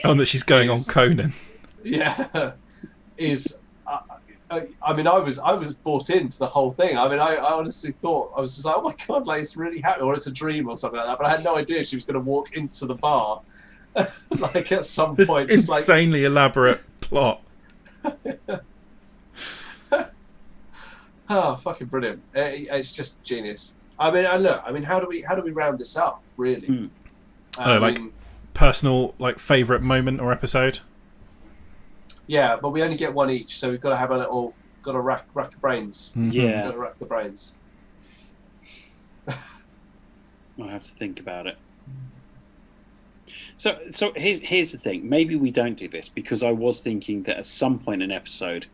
Oh, and that she's going on Conan. Yeah, is. I mean, I was bought into the whole thing. I mean, I honestly thought, I was just like, oh my god, like it's really happening, or it's a dream or something like that. But I had no idea she was going to walk into the bar, like at some This point. Just like, insanely elaborate plot. oh, fucking brilliant! It's just genius. I mean, how do we round this up? Really? Hmm. Oh, like- Personal, favourite moment or episode? yeah, but we only get one each, so we've got to have got to rack the brains. Mhm. Yeah. Got to rack the brains. I have to think about it. So here's the thing. Maybe we don't do this because I was thinking that at some point in an episode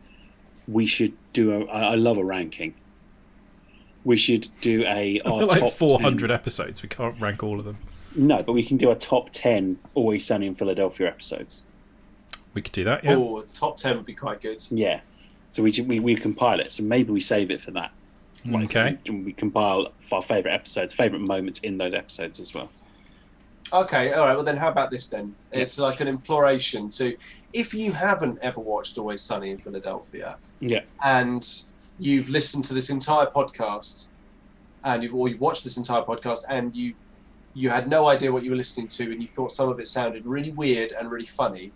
we should do I love a ranking. we should do our They're like top 400 10. episodes. We can't rank all of them. No, but we can do a top 10 Always Sunny in Philadelphia episodes. We could do that, yeah. Oh, top 10 would be quite good. Yeah. So we compile it. So maybe we save it for that. Okay. We compile our favourite episodes, favourite moments in those episodes as well. Okay, all right. Well, then how about this then? It's like an imploration to, if you haven't ever watched Always Sunny in Philadelphia, and you've listened to this entire podcast, and you've watched this entire podcast, and you had no idea what you were listening to, and you thought some of it sounded really weird and really funny,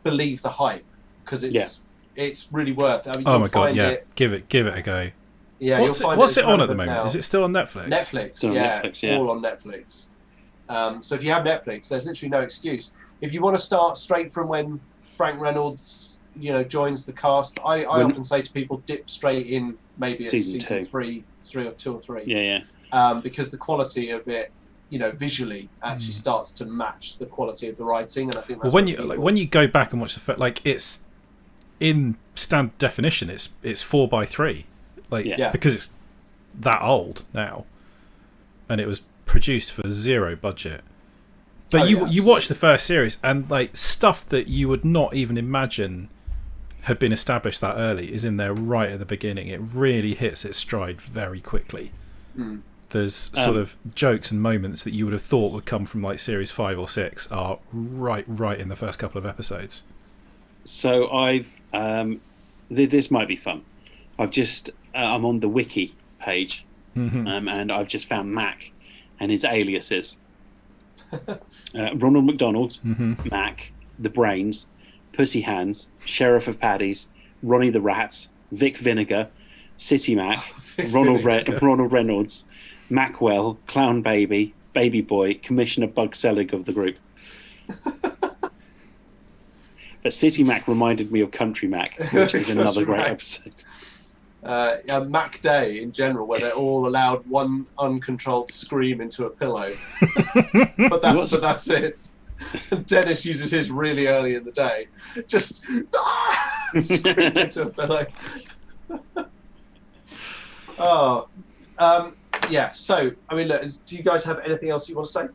believe the hype, because it's really worth it. I mean, oh my god, yeah, give it a go. Yeah, what's it on at the moment? Now. Is it still on Netflix? Netflix, all on Netflix. So if you have Netflix, there's literally no excuse. If you want to start straight from when Frank Reynolds, joins the cast, I often say to people, dip straight in maybe at season 3 or 2 or 3. Yeah. Because the quality of it, visually actually starts to match the quality of the writing, and I think that's when you go back and watch the like it's in standard definition, it's 4:3, because it's that old now, and it was produced for 0 budget. But you watch the first series, and like stuff that you would not even imagine had been established that early is in there right at the beginning. It really hits its stride very quickly. There's sort of jokes and moments that you would have thought would come from like series 5 or 6 are right in the first couple of episodes. So I've this might be fun. I'm on the wiki page, and I've just found Mac and his aliases. Ronald McDonald, Mac, the Brains, Pussy Hands, Sheriff of Paddy's, Ronnie the Rat, Vic Vinegar, City Mac, Ronald Reynolds, Macwell, Clown Baby, Baby Boy, Commissioner Bug Selig of the group. But City Mac reminded me of Country Mac, which is another great episode. Mac Day in general, where they're all allowed one uncontrolled scream into a pillow. but that's it. Dennis uses his really early in the day. Just scream into a pillow. So, I mean, look, do you guys have anything else you want to say?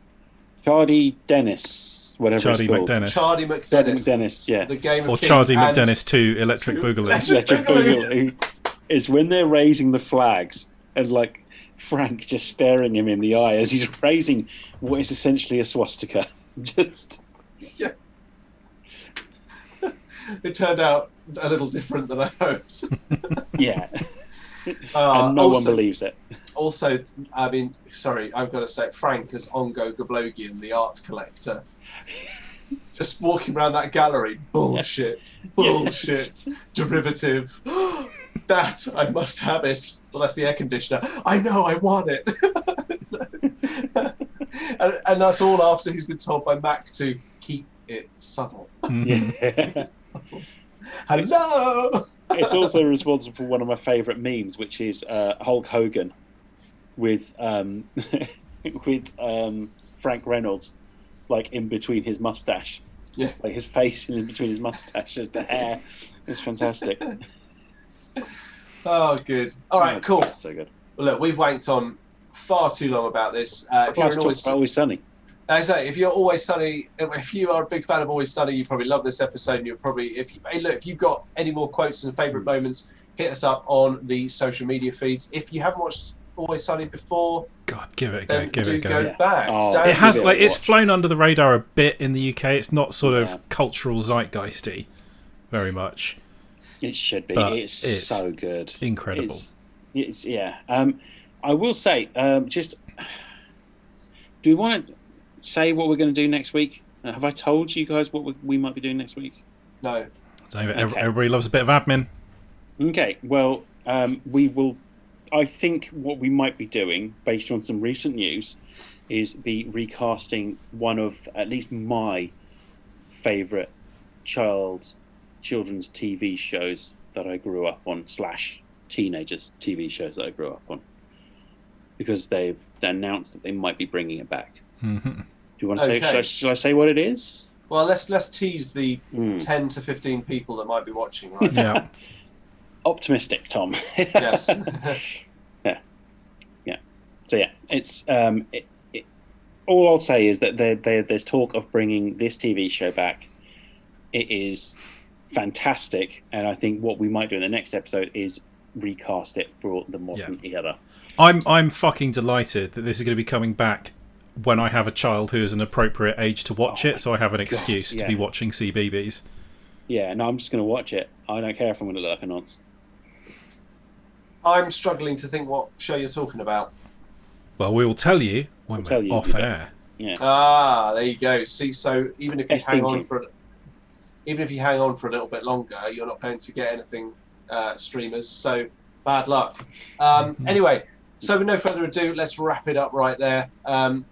Charlie Dennis, whatever it's called. Charlie McDennis. Yeah. The game of or Kings Charlie McDennis 2 Electric Boogaloo. Electric Boogaloo is when they're raising the flags, and like Frank just staring him in the eye as he's raising what is essentially a swastika. Just it turned out a little different than I hoped. Yeah. And no one believes it. Also, I mean, sorry, I've got to say, Frank as Ongo Goblogian, the art collector, just walking around that gallery, bullshit, derivative. That, I must have it. Well, that's the air conditioner. I know, I want it. and that's all after he's been told by Mac to keep it subtle. Subtle. Hello! It's also responsible for one of my favourite memes, which is Hulk Hogan with Frank Reynolds, like in between his mustache. Yeah. Like his face in between his mustache as the hair. It's fantastic. Oh, good. All right, cool. So good. Well, look, we've wanked on far too long about this. If you're Always Sunny. I say, if you're Always Sunny, if you are a big fan of Always Sunny, you probably love this episode. And you're probably, if you've got any more quotes and favourite moments, hit us up on the social media feeds. If you haven't watched Always Sunny before, God, give it a then go. Give it a go. Go back. Oh, it has it's flown under the radar a bit in the UK. It's not sort of cultural zeitgeisty, very much. It should be. But It's so good. Incredible. It's I will say, just do we want to say what we're going to do next week? Have I told you guys what we might be doing next week? No. So everybody loves a bit of admin. Okay, well, we will. I think what we might be doing, based on some recent news, is be recasting one of at least my favourite children's TV shows that I grew up on / teenagers TV shows that I grew up on, because they announced that they might be bringing it back. Mm-hmm. Do you want to say? Shall I say what it is? Well, let's tease the 10 to 15 people that might be watching, right? Yeah. Optimistic, Tom. Yes. Yeah. So yeah, it's all I'll say is that there's talk of bringing this TV show back. It is fantastic, and I think what we might do in the next episode is recast it for the modern era. I'm fucking delighted that this is going to be coming back when I have a child who is an appropriate age to watch it, so I have an excuse to be watching CBeebies. Yeah, no, I'm just going to watch it. I don't care if I'm going to look like a nonce. I'm struggling to think what show you're talking about. Well, we will tell you when we're off air. Yeah. Ah, there you go. See, so even if you Best hang on thinking. for a little bit longer, you're not going to get anything streamers. So bad luck. Anyway, so with no further ado, let's wrap it up right there.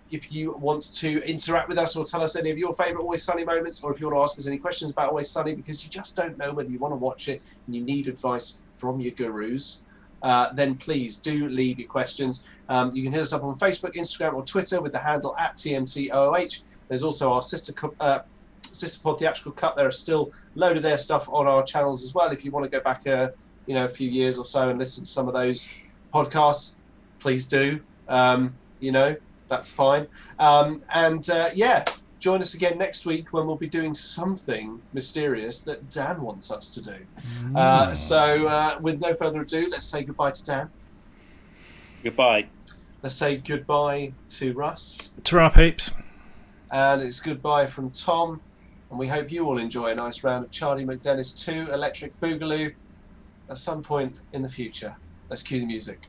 If you want to interact with us or tell us any of your favourite Always Sunny moments, or if you want to ask us any questions about Always Sunny because you just don't know whether you want to watch it and you need advice from your gurus, then please do leave your questions. You can hit us up on Facebook, Instagram, or Twitter with the handle @TMTOOH. There's also our sister pod Theatrical Cut. There are still a load of their stuff on our channels as well. If you want to go back a few years or so and listen to some of those podcasts, please do. That's fine. Join us again next week when we'll be doing something mysterious that Dan wants us to do. So with no further ado, let's say goodbye to Dan. Goodbye. Let's say goodbye to Russ. Ta-ra, peeps. And it's goodbye from Tom. And we hope you all enjoy a nice round of Charlie McDennis 2 Electric Boogaloo at some point in the future. Let's cue the music.